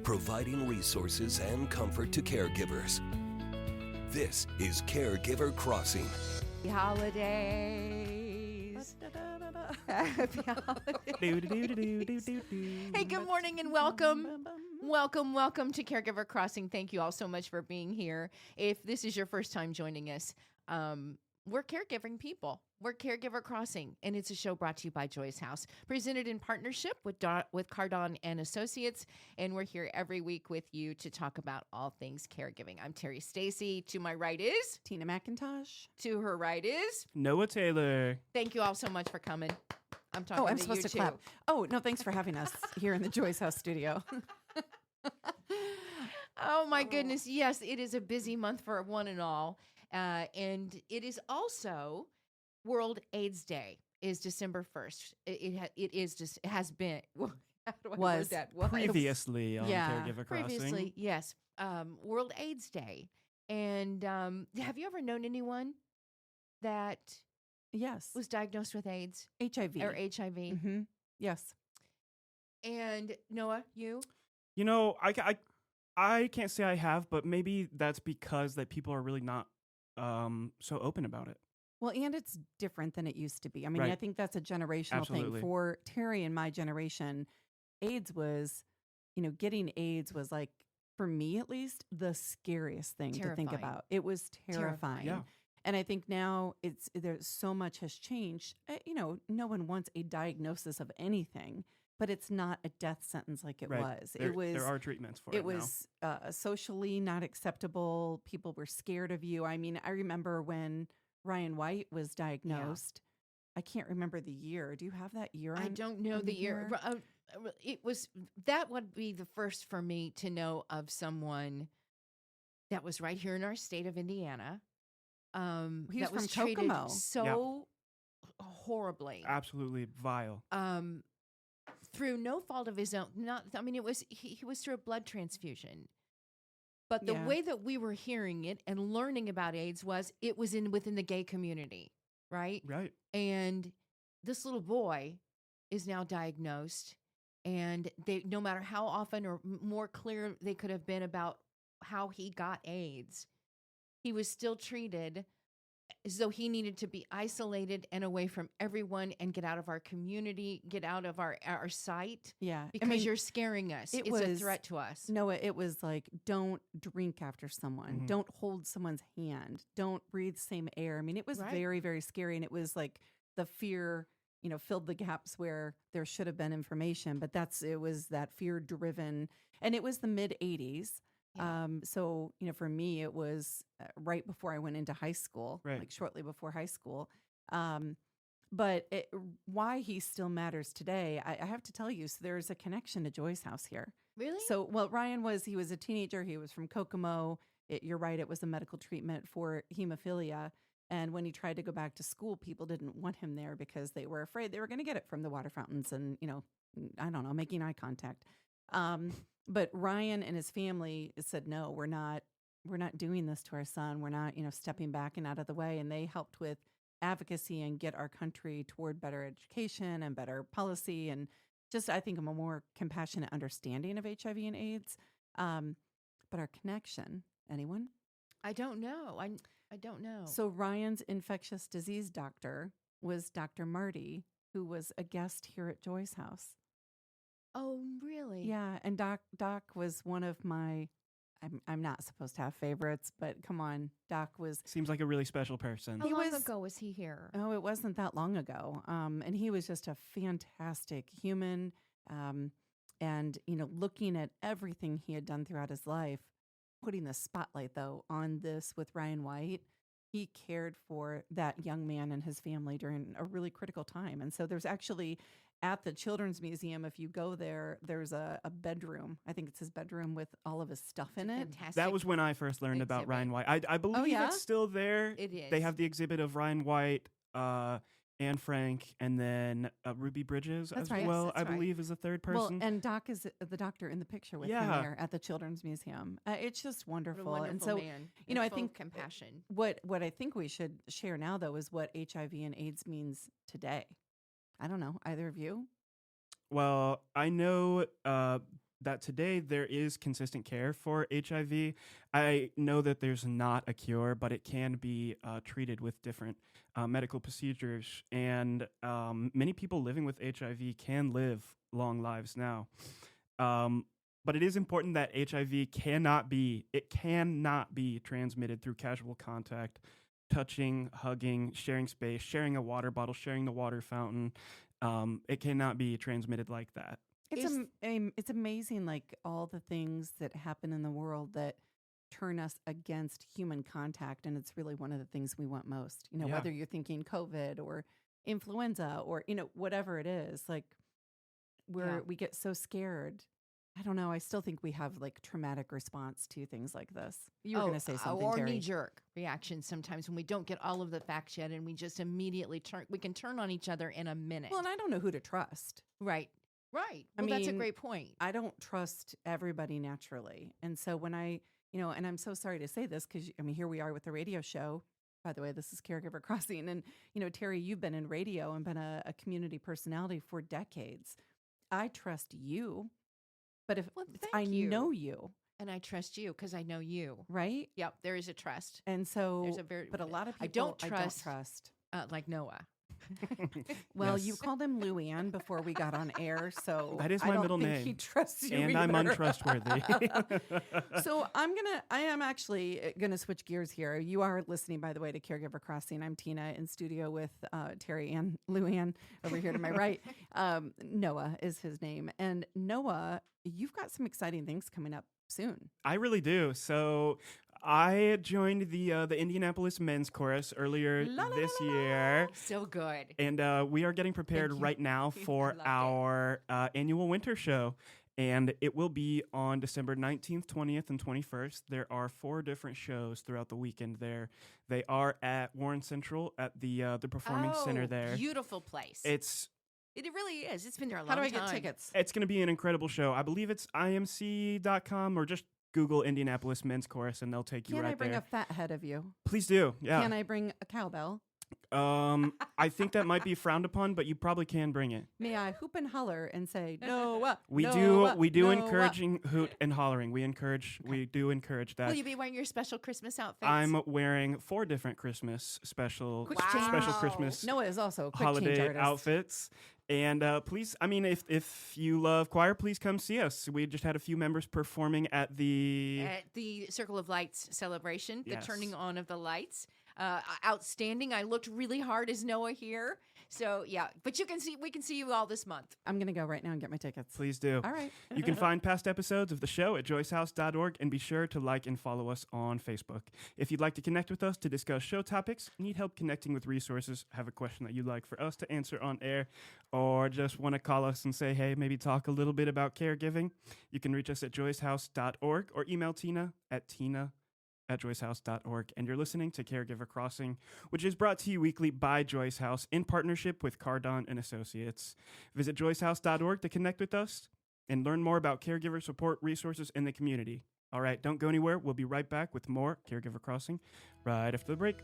providing resources and comfort to caregivers. This is Caregiver Crossing. Happy holidays. Happy holidays. Hey, good morning and welcome. Welcome to Caregiver Crossing. Thank you all so much for being here. If this is your first time joining us, we're caregiving people. We're Caregiver Crossing, and it's a show brought to you by Joy's House, presented in partnership with Cardon and Associates, and we're here every week with you to talk about all things caregiving. I'm Terry Stacy. To my right is Tina McIntosh. To her right is Noah Taylor. Thank you all so much for coming. I'm talking I'm to supposed you to clap. Oh, no, thanks for having us here in the Joy's House studio. Oh, my goodness. Yes, it is a busy month for one and all. And it is also World AIDS Day is December 1st. It has been. How do I word that? Previously on Caregiver Crossing. Previously, yes. World AIDS Day. And have you ever known anyone that was diagnosed with AIDS? HIV. Or HIV? Mm-hmm. Yes. And Noah, you? You know, I can't say I have, but maybe that's because that people are really not so open about it. Well, and it's different than it used to be. I mean, Right. I think that's a generational thing. For Terry and my generation, AIDS was, getting AIDS was like, for me at least, the scariest thing to think about. It was terrifying. Yeah. And I think now there's so much has changed. No one wants a diagnosis of anything, but it's not a death sentence like it was. There are treatments for it. It was socially not acceptable. People were scared of you. I mean, I remember when Ryan White was diagnosed. Yeah. I can't remember the year. Do you have that year? I don't know the year. That would be the first for me to know of someone that was right here in our state of Indiana. He was was from treated Kokomo. so horribly. Absolutely vile. Through no fault of his own. He was through a blood transfusion. But the way that we were hearing it and learning about AIDS was it was within the gay community, right? Right. And this little boy is now diagnosed, and no matter how often or more clear they could have been about how he got AIDS, he was still treated as though he needed to be isolated and away from everyone and get out of our community, get out of our sight. Yeah. Because you're scaring us. It's a threat to us. No, it was like, don't drink after someone. Mm-hmm. Don't hold someone's hand. Don't breathe the same air. I mean, it was very, very scary. And it was like the fear, filled the gaps where there should have been information. But it was that fear driven. And it was the mid 80s. Yeah. So, for me, it was right before I went into high school, like shortly before high school. But why he still matters today, I have to tell you, so there's a connection to Joy's House here. Really? So, Ryan was a teenager. He was from Kokomo. You're right. It was a medical treatment for hemophilia. And when he tried to go back to school, people didn't want him there because they were afraid they were going to get it from the water fountains and, I don't know, making eye contact. But Ryan and his family said, no, we're not doing this to our son. We're not, stepping back and out of the way. And they helped with advocacy and get our country toward better education and better policy and just, I think, a more compassionate understanding of HIV and AIDS. But our connection, anyone? I don't know. I don't know. So Ryan's infectious disease doctor was Dr. Marty, who was a guest here at Joy's House. Oh, really? Yeah, and Doc was one of my, I'm not supposed to have favorites, but come on, Doc was. Seems like a really special person. How long ago was he here? Oh, it wasn't that long ago. And he was just a fantastic human. And, looking at everything he had done throughout his life, putting the spotlight, though, on this with Ryan White, he cared for that young man and his family during a really critical time. And so there's actually, at the Children's Museum, if you go there, there's a bedroom. I think it's his bedroom with all of his stuff in it. Fantastic. That was when I first learned about Ryan White. I believe it's still there. It is. They have the exhibit of Ryan White, Anne Frank, and then Ruby Bridges That's as right. well, Yes, I that's right. believe, is the third person. Well, and Doc is the doctor in the picture with him there at the Children's Museum. It's just wonderful. What a wonderful and so, man. I Full think of compassion. What I think we should share now, though, is what HIV and AIDS means today. I don't know. Either of you? Well, I know that today there is consistent care for HIV. I know that there's not a cure, but it can be treated with different medical procedures. And many people living with HIV can live long lives now. But it is important that HIV cannot be transmitted through casual contact, touching, hugging, sharing space, sharing a water bottle, sharing the water fountain. It cannot be transmitted like that. It's amazing, like all the things that happen in the world that turn us against human contact, and it's really one of the things we want most. You know, Yeah. whether you're thinking COVID or influenza or whatever it is, like we get so scared. I don't know. I still think we have like traumatic response to things like this. You were going to say something, or Terry. knee-jerk reactions sometimes when we don't get all of the facts yet, and we just immediately we can turn on each other in a minute. Well, and I don't know who to trust. Right. Well, that's a great point. I don't trust everybody naturally. And so when and I'm so sorry to say this because, here we are with the radio show. By the way, this is Caregiver Crossing. And, Terry, you've been in radio and been a community personality for decades. I trust you. But if I know you. And I trust you because I know you. Right? Yep, there is a trust. And so, There's but a lot of people I don't trust. Like Noah. Well, Yes. you called him Louanne before we got on air, so That is my I don't middle think name. He trusts you, And I'm either. untrustworthy. So I am actually gonna switch gears here. You are listening, by the way, to Caregiver Crossing. I'm Tina in studio with Terry and Louanne over here to my right. Noah is his name, and Noah, you've got some exciting things coming up soon. I really do. So I joined the Indianapolis Men's Chorus earlier this year. So good. And we are getting prepared Thank you. right now for Loved it. our annual winter show. And it will be on December 19th, 20th, and 21st. There are 4 different shows throughout the weekend there. They are at Warren Central at the Performing Center there. Beautiful place. It really is. It's been there a long How time. do I get tickets? It's going to be an incredible show. I believe it's imc.com or just Google Indianapolis Men's Chorus and they'll take you Can right I bring there. a fat head of you? Please do. Yeah. Can I bring a cowbell? I think that might be frowned upon, but you probably can bring it. May I hoop and holler and say Noah? We Noah, do Noah. encouraging hoot and hollering. We do encourage that. Will you be wearing your special Christmas outfits? I'm wearing 4 different Christmas special Christmas Noah is also a quick change holiday artist. outfits. And please, if you love choir, please come see us. We just had a few members performing at the Circle of Lights celebration, the Yes. turning on of the lights. Outstanding. I looked really hard as Noah here. So yeah, but we can see you all this month. I'm going to go right now and get my tickets. Please do. All right. You can find past episodes of the show at joycehouse.org and be sure to like and follow us on Facebook. If you'd like to connect with us to discuss show topics, need help connecting with resources, have a question that you'd like for us to answer on air, or just want to call us and say, hey, maybe talk a little bit about caregiving, you can reach us at joycehouse.org or email Tina at joycehouse.org. And you're listening to Caregiver Crossing, which is brought to you weekly by Joyce House in partnership with Cardon and Associates. Visit joycehouse.org to connect with us and learn more about caregiver support resources in the community. All right, don't go anywhere. We'll be right back with more Caregiver Crossing right after the break.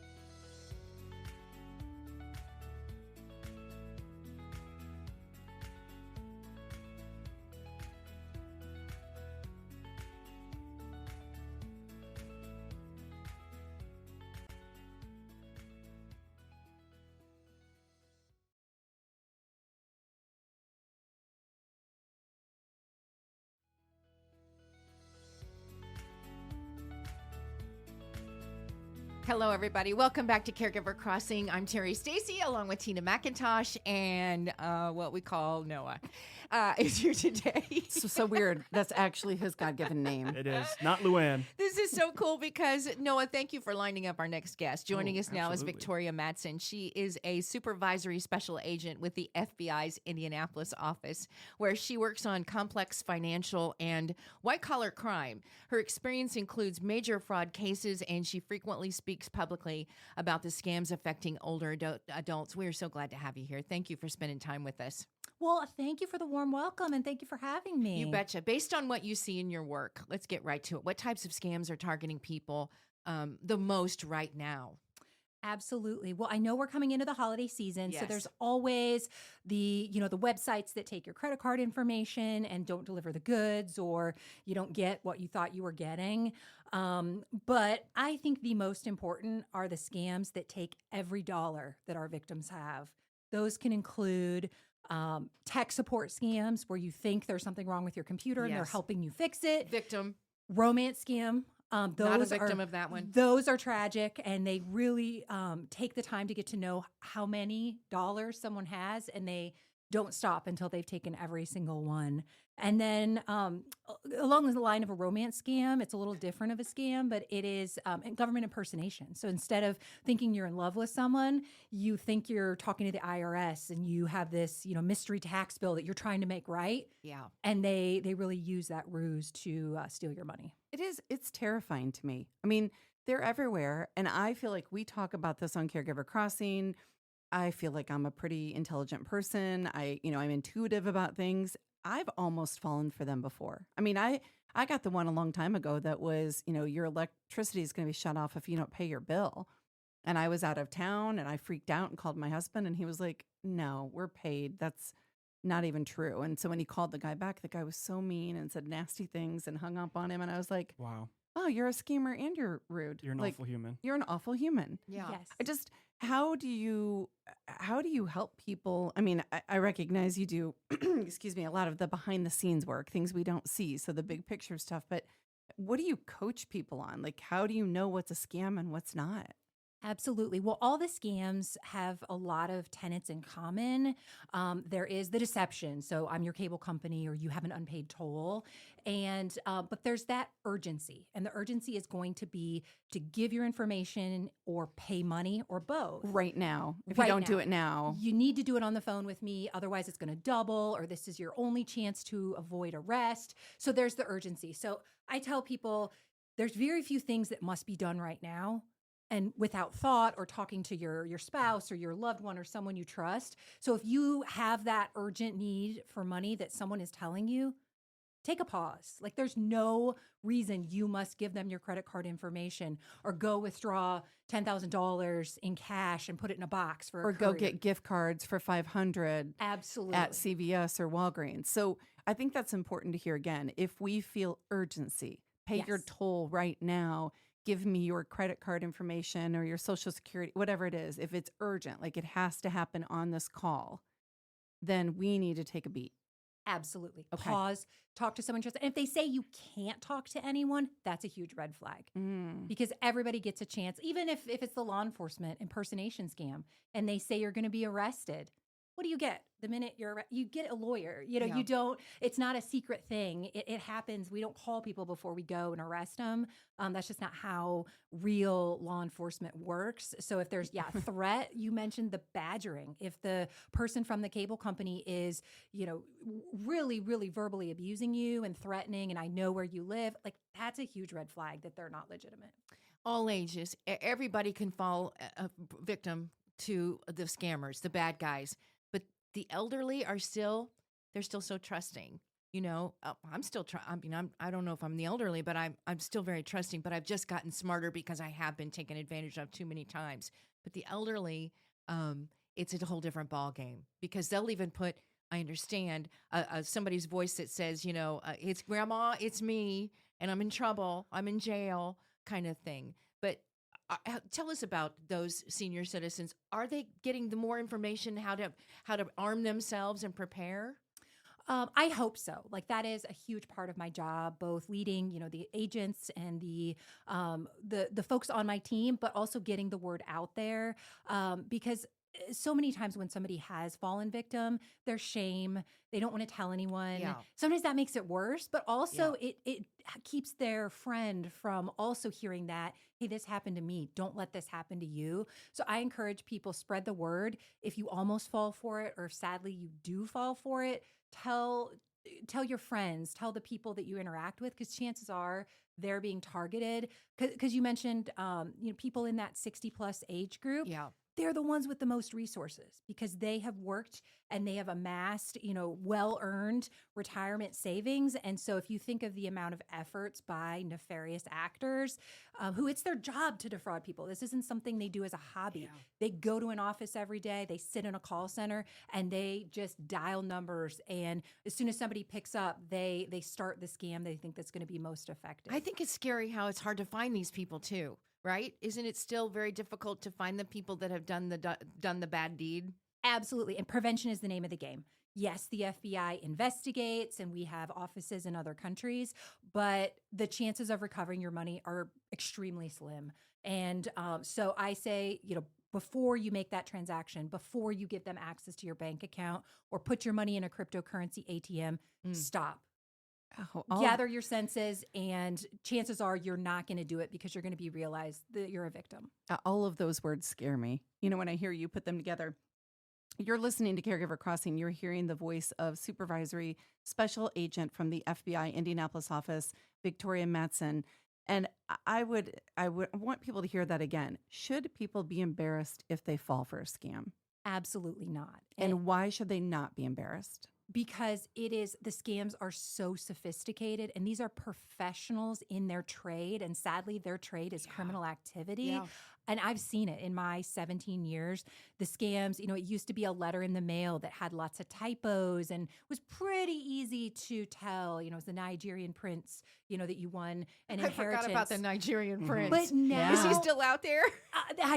Hello, everybody. Welcome back to Caregiver Crossing. I'm Terry Stacy, along with Tina McIntosh and what we call Noah is here today. So weird. That's actually his God-given name. It is not Luann. This is so cool because, Noah, thank you for lining up our next guest. Joining us now is absolutely. Victoria Madtson. She is a supervisory special agent with the FBI's Indianapolis office, where she works on complex financial and white-collar crime. Her experience includes major fraud cases, and she frequently speaks publicly about the scams affecting older adults. We are so glad to have you here. Thank you for spending time with us. Well, thank you for the warm welcome and thank you for having me. You betcha. Based on what you see in your work, let's get right to it. What types of scams are targeting people the most right now? Absolutely. Well, I know we're coming into the holiday season, so Yes. there's always the websites that take your credit card information and don't deliver the goods, or you don't get what you thought you were getting. But I think the most important are the scams that take every dollar that our victims have. Those can include tech support scams where you think there's something wrong with your computer and they're Yes. helping you fix it. Victim. Romance scam. Not a Those victim are, of that one. Those are tragic, and they really take the time to get to know how many dollars someone has, and they don't stop until they've taken every single one. And then along the line of a romance scam, it's a little different of a scam, but it is government impersonation. So instead of thinking you're in love with someone, you think you're talking to the IRS, and you have this mystery tax bill that you're trying to make right. Yeah. And they really use that ruse to steal your money. It's terrifying to me. I mean, they're everywhere. And I feel like we talk about this on Caregiver Crossing. I feel like I'm a pretty intelligent person. I'm intuitive about things. I've almost fallen for them before. I mean, I got the one a long time ago that was, your electricity is going to be shut off if you don't pay your bill. And I was out of town and I freaked out and called my husband, and he was like, no, we're paid. That's not even true. And so when he called the guy back, the guy was so mean and said nasty things and hung up on him. And I was like, Wow. oh, you're a schemer and you're rude. You're an awful human. You're an awful human. Yeah. Yes. How do you help people? I mean, I recognize you do, excuse me, a lot of the behind the scenes work, things we don't see. So the big picture stuff, but what do you coach people on? Like, how do you know what's a scam and what's not? Absolutely. Well, all the scams have a lot of tenets in common. There is the deception. So I'm your cable company, or you have an unpaid toll. And but there's that urgency. And the urgency is going to be to give your information or pay money or both. Right now. If Right you don't do now. it now. You need to do it on the phone with me. Otherwise, it's going to double, or this is your only chance to avoid arrest. So there's the urgency. So I tell people there's very few things that must be done right now, and without thought, or talking to your spouse or your loved one or someone you trust. So if you have that urgent need for money that someone is telling you, take a pause. Like, there's no reason you must give them your credit card information or go withdraw $10,000 in cash and put it in a box for Or go get gift cards for $500 Absolutely. at CVS or Walgreens. So I think that's important to hear again. If we feel urgency, pay your Yes. toll right now. Give me your credit card information or your social security, whatever it is. If it's urgent, like it has to happen on this call, then we need to take a beat. Absolutely. Okay. Pause, talk to someone. And if they say you can't talk to anyone, that's a huge red flag, because everybody gets a chance, even if it's the law enforcement impersonation scam and they say you're going to be arrested. What do you get the minute you get a lawyer? Yeah. You don't, it's not a secret thing. It happens. We don't call people before we go and arrest them. That's just not how real law enforcement works. So if there's, threat, you mentioned the badgering. If the person from the cable company is, really, really verbally abusing you and threatening, and I know where you live, like, that's a huge red flag that they're not legitimate. All ages. Everybody can fall a victim to the scammers, the bad guys. But the elderly they're still so trusting. I'm still I don't know if I'm the elderly, but I'm still very trusting, but I've just gotten smarter because I have been taken advantage of too many times. But the elderly, it's a whole different ball game, because they'll even put, I understand, somebody's voice that says, it's grandma, it's me, and I'm in trouble, I'm in jail, kind of thing. But tell us about those senior citizens. Are they getting the more information how to arm themselves and prepare? I hope so. Like, that is a huge part of my job, both leading, the agents and the folks on my team, but also getting the word out there, because so many times when somebody has fallen victim, there's shame. They don't want to tell anyone. Yeah. Sometimes that makes it worse, but also it keeps their friend from also hearing that, hey, this happened to me. Don't let this happen to you. So I encourage people, spread the word. If you almost fall for it, or if sadly you do fall for it, tell your friends, tell the people that you interact with, because chances are they're being targeted. Because you mentioned, people in that 60 plus age group. Yeah. they're the ones with the most resources because they have worked and they have amassed, well-earned retirement savings. And so if you think of the amount of efforts by nefarious actors who it's their job to defraud people, this isn't something they do as a hobby. Yeah. They go to an office every day, they sit in a call center, and they just dial numbers. And as soon as somebody picks up, they start the scam they think that's going to be most effective. I think it's scary how it's hard to find these people too, right? Isn't it still very difficult to find the people that have done the bad deed? Absolutely. And prevention is the name of the game. Yes, the FBI investigates and we have offices in other countries, but the chances of recovering your money are extremely slim. And so I say, before you make that transaction, before you give them access to your bank account or put your money in a cryptocurrency ATM, stop. Gather your senses, and chances are you're not going to do it because you're going to be realized that you're a victim. All of those words scare me. When I hear you put them together. You're listening to Caregiver Crossing. You're hearing the voice of Supervisory Special Agent from the FBI Indianapolis office, Victoria Madtson. And I would want people to hear that again. Should people be embarrassed if they fall for a scam? Absolutely not. And why should they not be embarrassed? Because the scams are so sophisticated, and these are professionals in their trade. And sadly, their trade is criminal activity. Yeah. And I've seen it in my 17 years. The scams, it used to be a letter in the mail that had lots of typos and was pretty easy to tell, it was the Nigerian prince, that you won an inheritance. I forgot about the Nigerian prince. But now, is he still out there?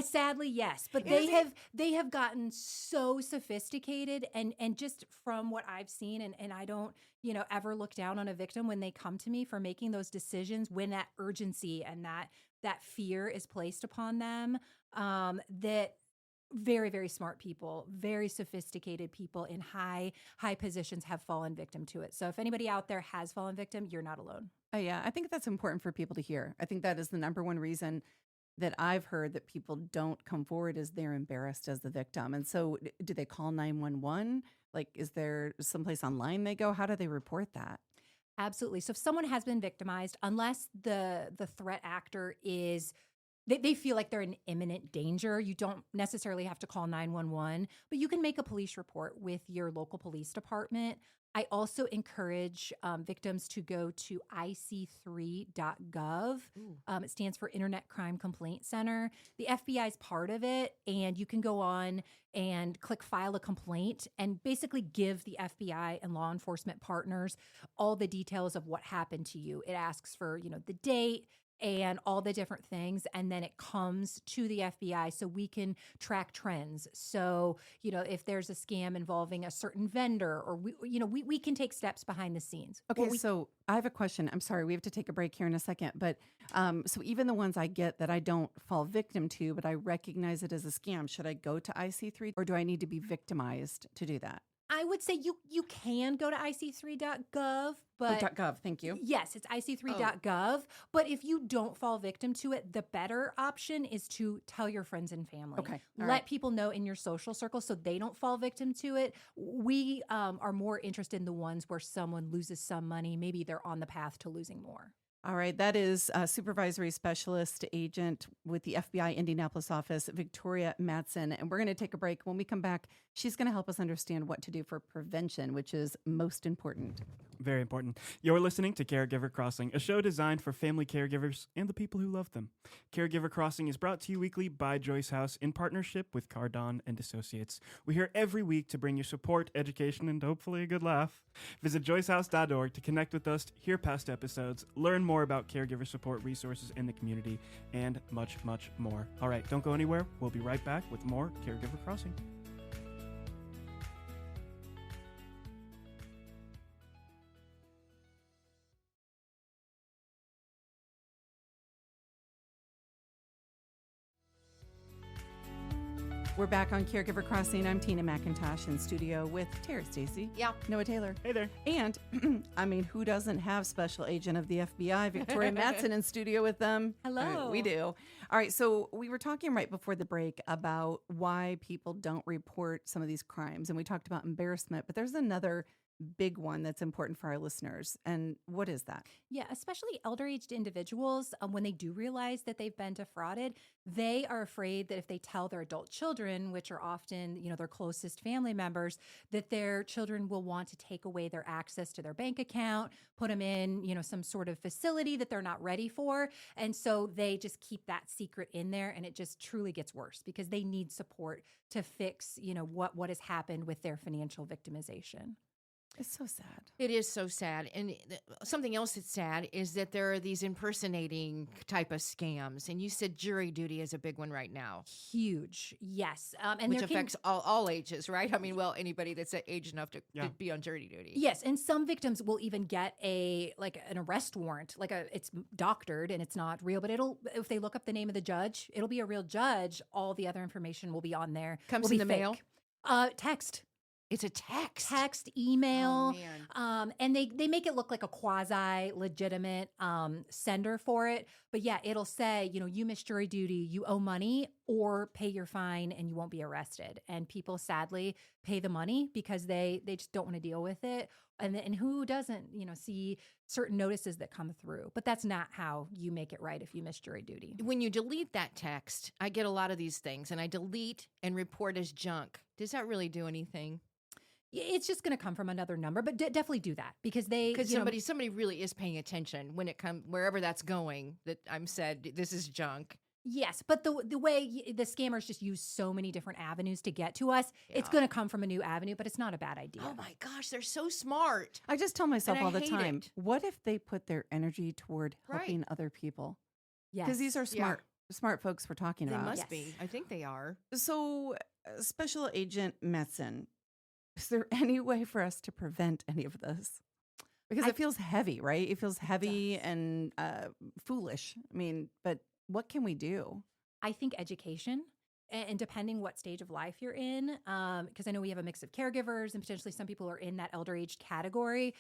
Sadly, yes. But they have gotten so sophisticated, and just from what I've seen, and I don't, ever look down on a victim when they come to me for making those decisions, when that urgency and that fear is placed upon them, that very, very smart people, very sophisticated people in high positions have fallen victim to it. So if anybody out there has fallen victim, you're not alone. Yeah, I think that's important for people to hear. I think that is the number one reason that I've heard that people don't come forward is they're embarrassed as the victim. And so do they call 911? Like, is there someplace online they go? How do they report that? Absolutely. So if someone has been victimized, unless the threat actor is, they feel like they're in imminent danger, you don't necessarily have to call 911, but you can make a police report with your local police department. I also encourage victims to go to ic3.gov. It stands for Internet Crime Complaint Center. The FBI is part of it, and you can go on and click File a Complaint and basically give the FBI and law enforcement partners all the details of what happened to you. It asks for, the date and all the different things, and then it comes to the FBI so we can track trends. So, if there's a scam involving a certain vendor, or we can take steps behind the scenes. Okay, so I have a question. I'm sorry, we have to take a break here in a second, but so even the ones I get that I don't fall victim to, but I recognize it as a scam, should I go to IC3, or do I need to be victimized to do that? I would say you can go to ic3.gov, but .gov, thank you. Yes, it's ic3.gov. But if you don't fall victim to it, the better option is to tell your friends and family. Okay, let people know in your social circle so they don't fall victim to it. We are more interested in the ones where someone loses some money. Maybe they're on the path to losing more. All right, that is Supervisory Specialist Agent with the FBI Indianapolis office, Victoria Madtson. And we're going to take a break. When we come back, she's going to help us understand what to do for prevention, which is most important. Very important. You're listening to Caregiver Crossing, a show designed for family caregivers and the people who love them. Caregiver Crossing is brought to you weekly by Joyce House in partnership with Cardon and Associates. We're here every week to bring you support, education, and hopefully a good laugh. Visit joycehouse.org to connect with us, hear past episodes, learn more about caregiver support resources in the community, and much, much more. All right, don't go anywhere. We'll be right back with more Caregiver Crossing. We're back on Caregiver Crossing. I'm Tina McIntosh in studio with Tara Stacy. Yeah. Noah Taylor. Hey there. And, who doesn't have Special Agent of the FBI, Victoria Madtson, in studio with them? Hello. We do. All right, so we were talking right before the break about why people don't report some of these crimes, and we talked about embarrassment, but there's another big one that's important for our listeners. And what is that? Yeah, especially elder-aged individuals, when they do realize that they've been defrauded, they are afraid that if they tell their adult children, which are often, their closest family members, that their children will want to take away their access to their bank account, put them in, some sort of facility that they're not ready for. And so they just keep that secret in there, and it just truly gets worse because they need support to fix, what has happened with their financial victimization. It's so sad. It is so sad. And something else that's sad is that there are these impersonating type of scams. And you said jury duty is a big one right now. Huge. Yes. And which affects all ages, right? I mean, well, anybody that's age enough to be on jury duty. Yes. And some victims will even get an arrest warrant, it's doctored and it's not real, but if they look up the name of the judge, it'll be a real judge. All the other information will be on there. Comes in the mail? Text. It's a text. Text, email. Oh, man. And they make it look like a quasi-legitimate sender for it. But yeah, it'll say, you missed jury duty, you owe money, or pay your fine and you won't be arrested. And people sadly pay the money because they just don't want to deal with it. And who doesn't, see certain notices that come through. But that's not how you make it right if you miss jury duty. When you delete that text, I get a lot of these things, and I delete and report as junk. Does that really do anything? It's just going to come from another number, but definitely do that because somebody really is paying attention when it comes wherever that's going. That I'm said this is junk. Yes, but the way the scammers just use so many different avenues to get to us, it's going to come from a new avenue, but it's not a bad idea. Oh my gosh, they're so smart. I just tell myself all the time, what if they put their energy toward helping other people? Yes. Because these are smart folks we're talking about. They must be. I think they are. So, Special Agent Madtson, is there any way for us to prevent any of this? Because it feels heavy, right? It feels heavy and foolish. I mean, but what can we do? I think education, and depending what stage of life you're in, because I know we have a mix of caregivers and potentially some people are in that elder age category.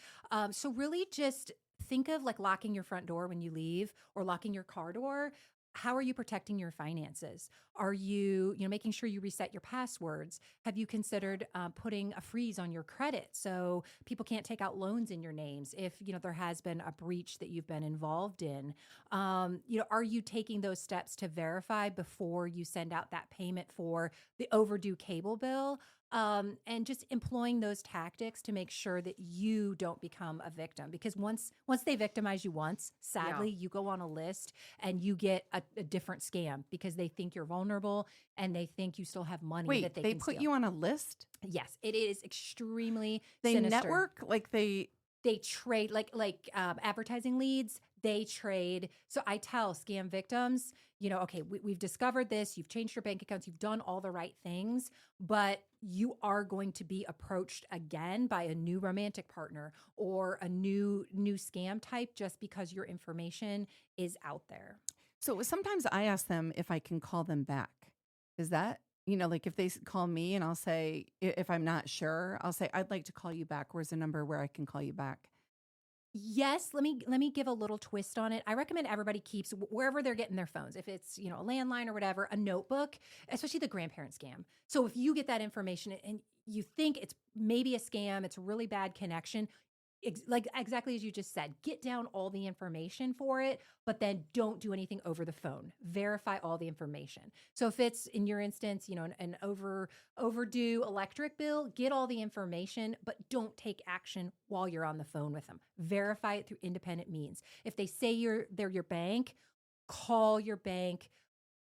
So really just think of locking your front door when you leave or locking your car door. How are you protecting your finances? Are you, making sure you reset your passwords? Have you considered putting a freeze on your credit so people can't take out loans in your names if, there has been a breach that you've been involved in? Are you taking those steps to verify before you send out that payment for the overdue cable bill? And just employing those tactics to make sure that you don't become a victim. Because once they victimize you once, sadly, you go on a list and you get a different scam because they think you're vulnerable and they think you still have money that they can put steal. you on a list? Yes, it is extremely They sinister. network? They trade like advertising leads. They trade. So I tell scam victims, okay, we've discovered this. You've changed your bank accounts. You've done all the right things, but you are going to be approached again by a new romantic partner or a new scam type just because your information is out there. So sometimes I ask them if I can call them back. Is that, if they call me and I'll say, if I'm not sure, I'll say, I'd like to call you back. Where's the number where I can call you back? Yes, let me give a little twist on it. I recommend everybody keeps wherever they're getting their phones, if it's, a landline or whatever, a notebook, especially the grandparent scam. So if you get that information and you think it's maybe a scam, it's a really bad connection, exactly as you just said, get down all the information for it, but then don't do anything over the phone. Verify all the information. So if it's, in your instance, an overdue electric bill, get all the information, but don't take action while you're on the phone with them. Verify it through independent means. If they say they're your bank, call your bank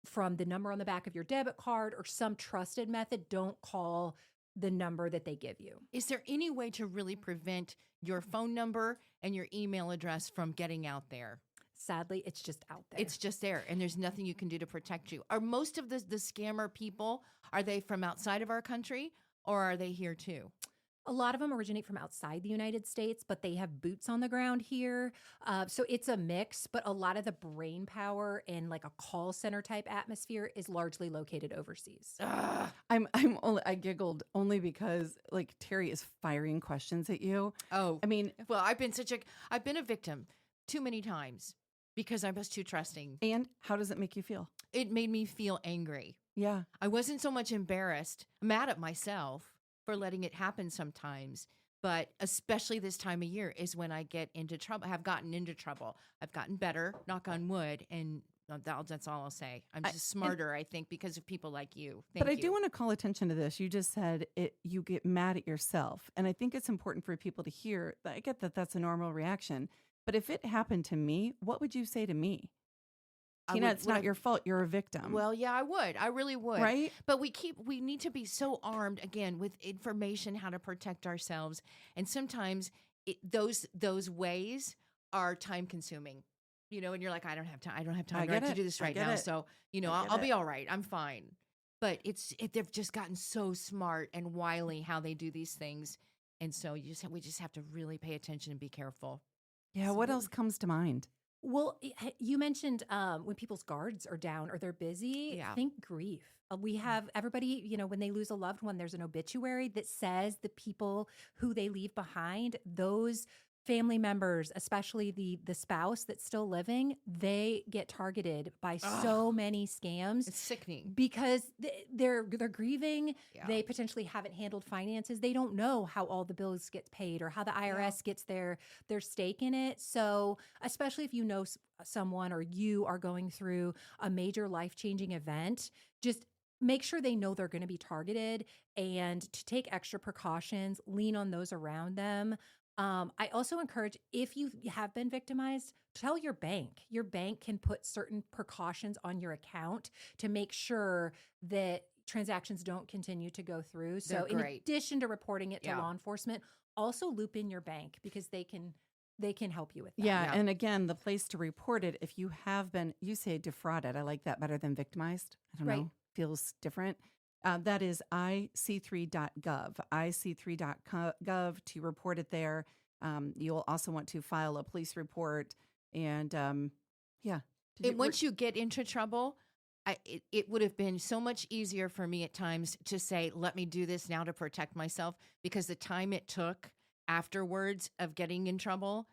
from the number on the back of your debit card or some trusted method. Don't call the number that they give you. Is there any way to really prevent your phone number and your email address from getting out there? Sadly, it's just out there. It's just there, and there's nothing you can do to protect you. Are most of the scammer people, are they from outside of our country, or are they here too? A lot of them originate from outside the United States, but they have boots on the ground here. So it's a mix, but a lot of the brain power in a call center type atmosphere is largely located overseas. I giggled only because Terry is firing questions at you. Oh, I mean, well, I've been a victim too many times because I was too trusting. And how does it make you feel? It made me feel angry. Yeah. I wasn't so much embarrassed, mad at myself for letting it happen sometimes, But especially this time of year is when I get into trouble. Have gotten into trouble. I've gotten better, knock on wood, and that's all I'll say. I'm just smarter, I think, because of people like you. But I do want to call attention to this. You just said you get mad at yourself. And I think it's important for people to hear that. I get that that's a normal reaction. But if it happened to me, what would you say to me? Tina, it's not your fault. You're a victim. Well, yeah, I would. I really would. Right? But we need to be so armed, again, with information, how to protect ourselves. And sometimes those ways are time consuming. And you're like, I don't have time to do this right now. So, I'll be all right. I'm fine. But they've just gotten so smart and wily how they do these things. And so we just have to really pay attention and be careful. Yeah. What else comes to mind? Well, you mentioned when people's guards are down or they're busy, think grief. We have everybody, when they lose a loved one, there's an obituary that says the people who they leave behind, those family members, especially the spouse that's still living, they get targeted by so many scams. It's sickening. Because they're grieving. Yeah. They potentially haven't handled finances. They don't know how all the bills get paid or how the IRS gets their stake in it. So especially if you know someone or you are going through a major life-changing event, just make sure they know they're going to be targeted and to take extra precautions, lean on those around them. I also encourage, if you have been victimized, tell your bank. Your bank can put certain precautions on your account to make sure that transactions don't continue to go through. So in addition to reporting it to law enforcement, also loop in your bank because they can help you with that. Yeah. And again, the place to report it, if you have been, you say defrauded. I like that better than victimized. I don't know. Feels different. That is ic3.gov, ic3.gov to report it there. You'll also want to file a police report. And once you get into trouble, it would have been so much easier for me at times to say, let me do this now to protect myself, because the time it took afterwards of getting in trouble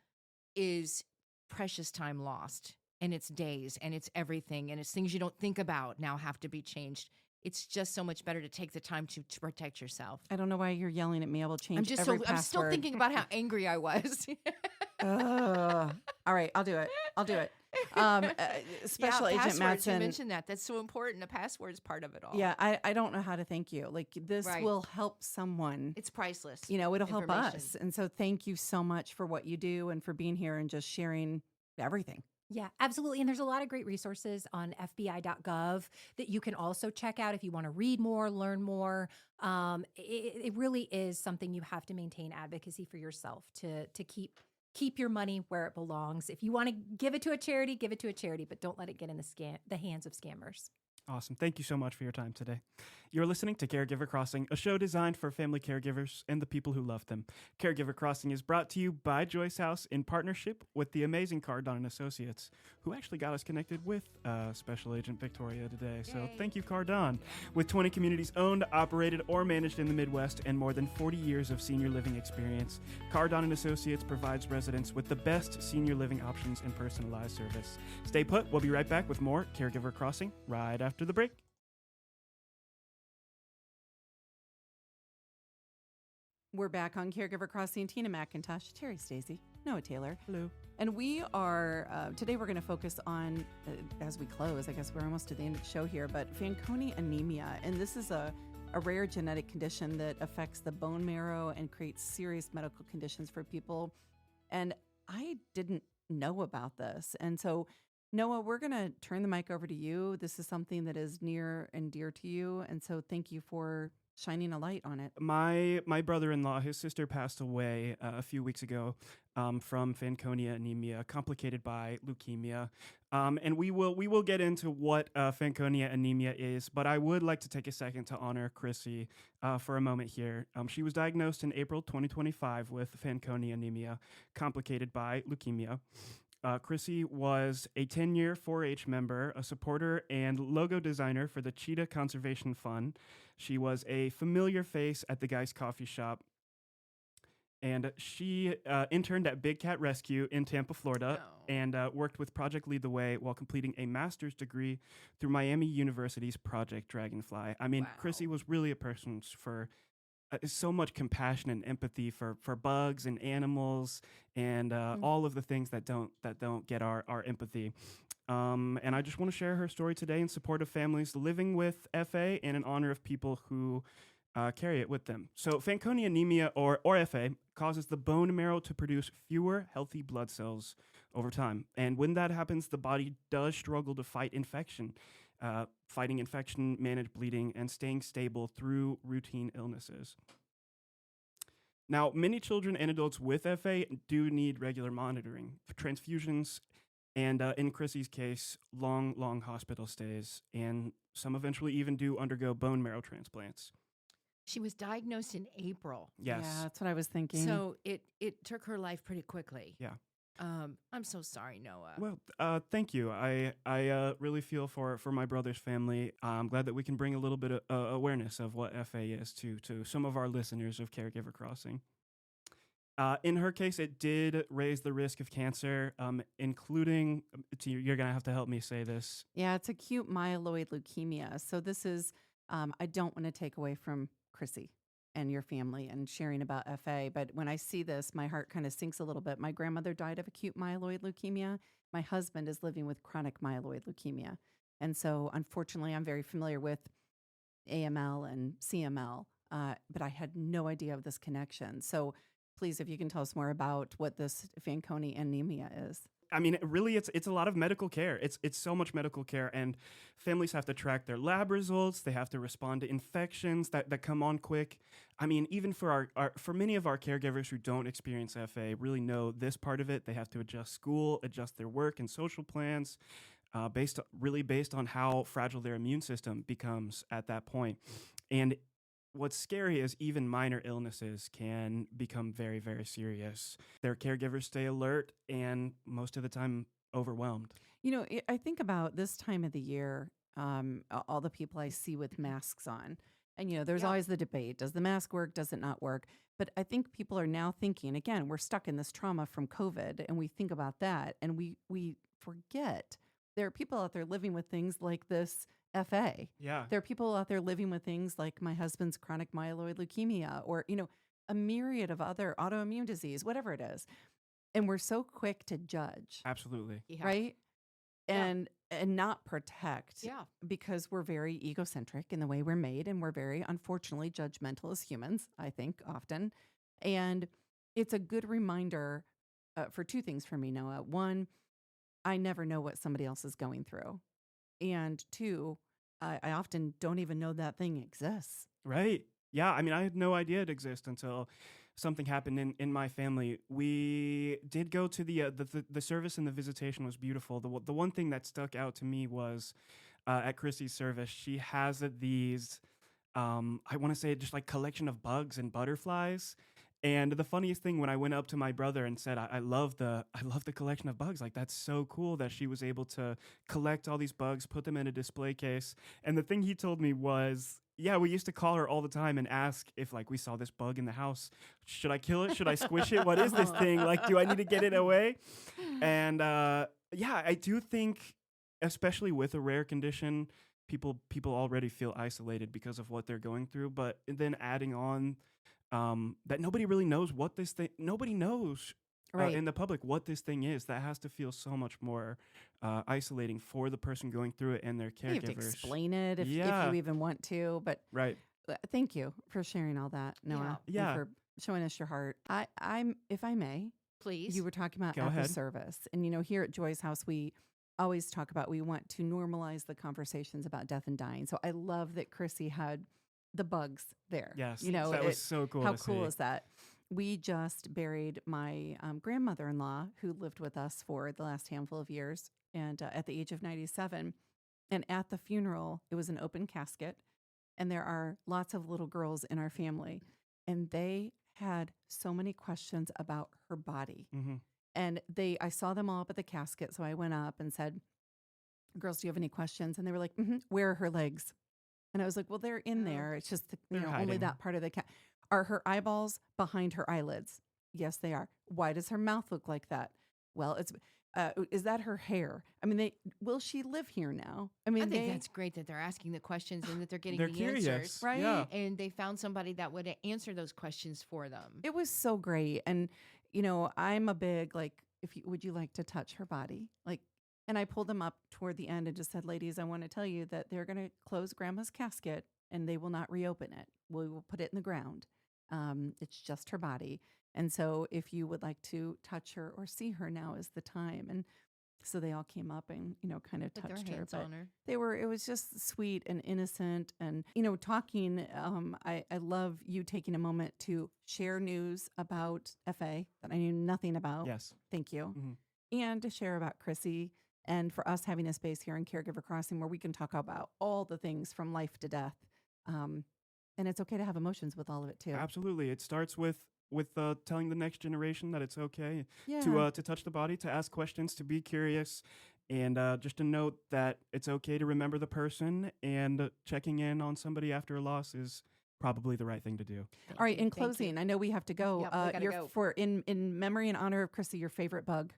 is precious time lost. And it's days and it's everything. And it's things you don't think about now have to be changed. It's just so much better to take the time to protect yourself. I don't know why you're yelling at me. I will change every password. I'm still thinking about how angry I was. All right, I'll do it. Special Agent Madtson. You mentioned that. That's so important. The password is part of it all. Yeah, I don't know how to thank you. Like, this will help someone. It's priceless. It'll help us. And so thank you so much for what you do and for being here and just sharing everything. Yeah, absolutely. And there's a lot of great resources on FBI.gov that you can also check out if you want to read more, learn more. It really is something you have to maintain advocacy for yourself to keep your money where it belongs. If you want to give it to a charity, give it to a charity, but don't let it get in the hands of scammers. Awesome. Thank you so much for your time today. You're listening to Caregiver Crossing, a show designed for family caregivers and the people who love them. Caregiver Crossing is brought to you by Joyce House in partnership with the amazing Cardon & Associates, who actually got us connected with Special Agent Victoria today. So thank you, Cardon. With 20 communities owned, operated, or managed in the Midwest and more than 40 years of senior living experience, Cardon & Associates provides residents with the best senior living options and personalized service. Stay put. We'll be right back with more Caregiver Crossing right after the break. We're back on Caregiver Crossing. Tina McIntosh, Terry Stacey, Noah Taylor. Hello. And we are, today we're going to focus on, as we close, I guess we're almost to the end of the show here, but Fanconi anemia. And this is a rare genetic condition that affects the bone marrow and creates serious medical conditions for people. And I didn't know about this. And so, Noah, we're going to turn the mic over to you. This is something that is near and dear to you. And so thank you for shining a light on it. My brother-in-law, his sister passed away a few weeks ago from Fanconi anemia, complicated by leukemia. And we will get into what Fanconi anemia is, but I would like to take a second to honor Chrissy for a moment here. She was diagnosed in April 2025 with Fanconi anemia, complicated by leukemia. Chrissy was a 10-year 4-H member, a supporter, and logo designer for the Cheetah Conservation Fund. She was a familiar face at the Guy's Coffee Shop, and she interned at Big Cat Rescue in Tampa, Florida, and worked with Project Lead the Way while completing a master's degree through Miami University's Project Dragonfly. I mean, Chrissy was really a person for so much compassion and empathy for bugs and animals and all of the things that don't get our empathy. And I just want to share her story today in support of families living with FA and in honor of people who carry it with them. So Fanconi anemia, or FA, causes the bone marrow to produce fewer healthy blood cells over time. And when that happens, the body does struggle to fight infection. Fighting infection, manage bleeding, and staying stable through routine illnesses. Now, many children and adults with FA do need regular monitoring, transfusions, and in Chrissy's case, long hospital stays, and some eventually even do undergo bone marrow transplants. She was diagnosed in April. Yes. Yeah, that's what I was thinking. So it took her life pretty quickly. Yeah. I'm so sorry, Noah. Well, thank you. I really feel for my brother's family. I'm glad that we can bring a little bit of awareness of what FA is to some of our listeners of Caregiver Crossing. In her case, it did raise the risk of cancer, including, you're going to have to help me say this. Yeah, it's acute myeloid leukemia. So this is, I don't want to take away from Chrissy and your family and sharing about FA, but when I see this, my heart kind of sinks a little bit. My grandmother died of acute myeloid leukemia. My husband is living with chronic myeloid leukemia. And so unfortunately, I'm very familiar with AML and CML, but I had no idea of this connection. So please, if you can tell us more about what this Fanconi anemia is. I mean, really, it's a lot of medical care. It's so much medical care, and families have to track their lab results. They have to respond to infections that come on quick. I mean, even for for many of our caregivers who don't experience FA, really know this part of it. They have to adjust school, adjust their work and social plans, based on how fragile their immune system becomes at that point. And what's scary is even minor illnesses can become very, very serious. Their caregivers stay alert and most of the time overwhelmed. You know, I think about this time of the year, all the people I see with masks on. And, you know, there's always the debate. Does the mask work? Does it not work? But I think people are now thinking, again, we're stuck in this trauma from COVID, and we think about that, and we forget there are people out there living with things like this FA. Yeah. There are people out there living with things like my husband's chronic myeloid leukemia, or, you know, a myriad of other autoimmune disease, whatever it is. And we're so quick to judge, Absolutely. Yeah. right? Yeah. And not protect, Yeah. because we're very egocentric in the way we're made, and we're very, unfortunately, judgmental as humans, I think, often. And it's a good reminder for two things for me, Noah. One, I never know what somebody else is going through. And two, I often don't even know that thing exists. Right. Yeah. I mean, I had no idea it existed until something happened in my family. We did go to the service, and the visitation was beautiful. The one thing that stuck out to me was at Chrissy's service, she has these, I want to say just like collection of bugs and butterflies. And the funniest thing, when I went up to my brother and said, I love the collection of bugs. Like, that's so cool that she was able to collect all these bugs, put them in a display case. And the thing he told me was, yeah, we used to call her all the time and ask if, like, we saw this bug in the house. Should I kill it? Should I squish it? What is this thing? Like, do I need to get it away? And yeah, I do think, especially with a rare condition, people already feel isolated because of what they're going through. But then adding on that nobody really knows what this thing, nobody knows Right. in the public what this thing is. That has to feel so much more isolating for the person going through it and their caregivers. You have to explain it if Yeah. you even want to. But Right. thank you for sharing all that, Noah. Yeah. And for showing us your heart. I'm, if I may, Please. you were talking about Go at ahead. the service. And, you know, here at Joy's house, we always talk about, we want to normalize the conversations about death and dying. So I love that Chrissy had the bugs there. Yes. You know, that was so cool how to cool see. is that? We just buried my grandmother-in-law, who lived with us for the last handful of years, and at the age of 97. And at the funeral, it was an open casket, and there are lots of little girls in our family, and they had so many questions about her body. Mm-hmm. And I saw them all up at the casket, so I went up and said, "Girls, do you have any questions?" And they were like, "Where are her legs?" And I was like, "Well, they're in there. It's just They're only hiding. that part of the cat." Are her eyeballs behind her eyelids? Yes, they are. Why does her mouth look like that? Well, it's Is that her hair? I mean, will she live here now? I mean, I think that's great that they're asking the questions and that they're getting They're the curious, answers. right? Yeah. And they found somebody that would answer those questions for them. It was so great. And, I'm a big, like, would you like to touch her body? Like, and I pulled them up toward the end and just said, ladies, I want to tell you that they're going to close grandma's casket and they will not reopen it. We will put it in the ground. It's just her body. And so if you would like to touch her or see her, now is the time. And so they all came up and, kind of Put their touched her. hands But on her. it was just sweet and innocent. And, talking, I love you taking a moment to share news about FA that I knew nothing about. Yes. Thank you. Mhm. And to share about Chrissy, and for us having a space here in Caregiver Crossing where we can talk about all the things from life to death. And it's okay to have emotions with all of it too. Absolutely. It starts with telling the next generation that it's okay Yeah. to touch the body, to ask questions, to be curious, and just to note that it's okay to remember the person, and checking in on somebody after a loss is probably the right thing to do. All right. In Thank you. closing, I know we have to go. Yep, we gotta go. For in memory and honor of Chrissy, your favorite bug.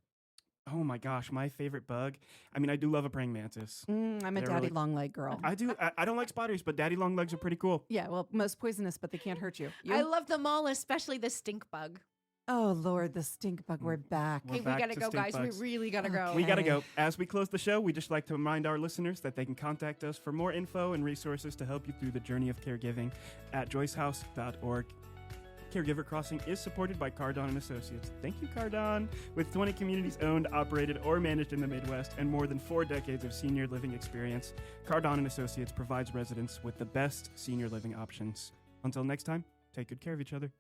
Oh my gosh, my favorite bug. I mean, I do love a praying mantis. I'm a They're daddy really- long leg girl. I do. I don't like spiders, but daddy long legs are pretty cool. Yeah, well, most poisonous, but they can't hurt you. I love them all, especially the stink bug. Oh Lord, the stink bug. We're back. We're Hey, we back gotta to go, stink guys. bugs. We really gotta go. We gotta Okay. go. As we close the show, we just like to remind our listeners that they can contact us for more info and resources to help you through the journey of caregiving at joycehouse.org. Caregiver Crossing is supported by Cardon and Associates. Thank you, Cardon. With 20 communities owned, operated, or managed in the Midwest, and more than 4 decades of senior living experience, Cardon and Associates provides residents with the best senior living options. Until next time, take good care of each other.